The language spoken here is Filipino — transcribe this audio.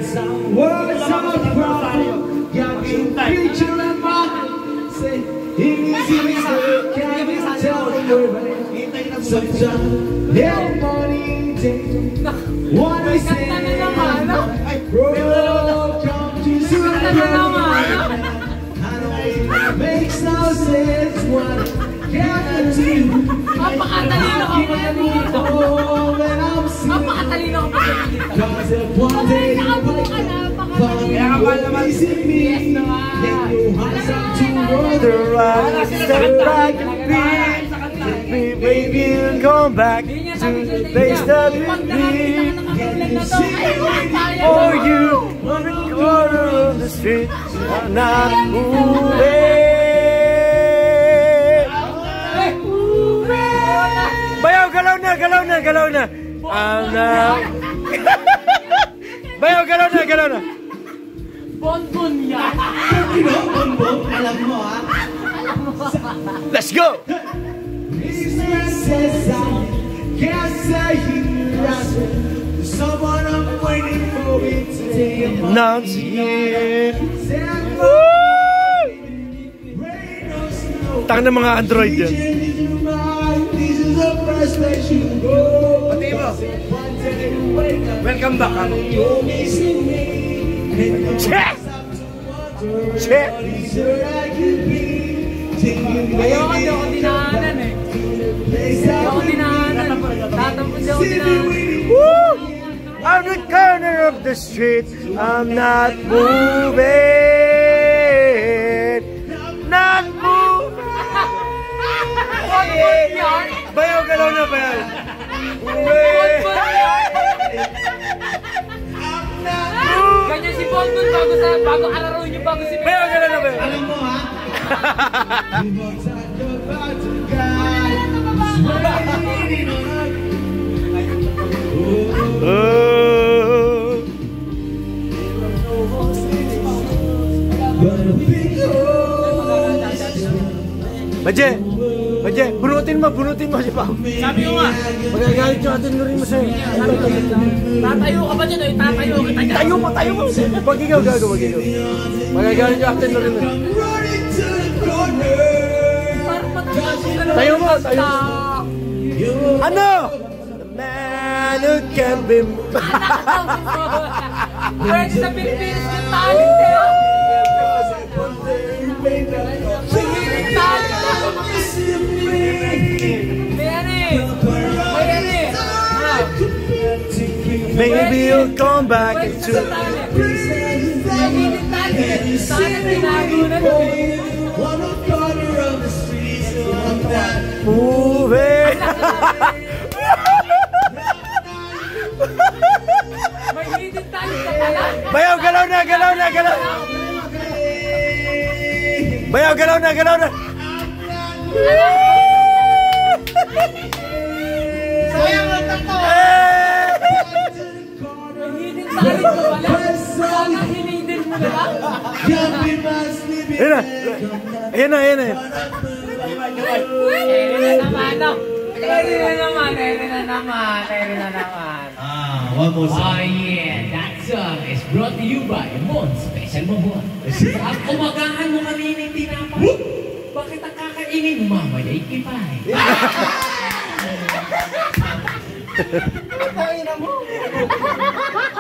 Words of problem, got me preaching and mocking. Say, it is easy, can't even tell the word. Sometimes, every morning, what I say, road, come to see the makes no sense what I can't do. Napakatalino ka pa dito. Napakatalino ka pa dito. Pagay nakabuo ka na. Kaya ka ba naman si me? The right step back and be, baby, you'll come back to the place that we be. For you, on the corner of the street, I'm not moving. Bayaw, galaw na, galaw na, galaw na. I'm not. Bayaw, galaw na, galaw na. Bonbon yan. Bonbon, alam mo ha? Let's go! Announce it. Tanga ng mga Android yan. Pati mo. Welcome back, ano? Check! Check! Ayoko, di ako dinahanan eh. Di ako dinahanan. Tatampon di ako dinahanan. Woo! On the corner of the street, I'm not moving. Not moving. Bonbon yan. Bayaw, galaw na, bayaw. Bonbon yan. Ganyan si Bonbon bago araro niyo bago si Bayaw, galaw na, bayaw. Alam mo ha? Baje! Baje! Bunutin mo si Pao. Sabi ko nga. Magagalit yung atin nurin mo sa'yo. Tatayo ka ba dyan o? Tatayo kita dyan. Tayo mo, tayo mo! Pag ikaw, gago, pag ikaw. Magagalit yung atin nurin mo. Tayo mo, tayo mo. Ano? The man who can be... Pwede sa Pilipinas yung talent eh. Sihiling talent eh. Maybe you'll come back to... Sihiling talent eh. Talent tinagunan mo eh. Moving! May hidden talent ka pala. Bayaw, galaw na, galaw na, galaw! Bayaw, galaw na, galaw na! Sayang ang tako. May hidden talent ka pala. Sana hinidin mo na lang. Ayan na! Ayan na, ayan na! Eri na naman. One more song. Oh yeah, that song is brought to you by Mon Special Mabuhat. Ang kumagahan mo kanina yung tinapay. Bakit ang kakainin mo mamaya ikipay? Ang ina mo.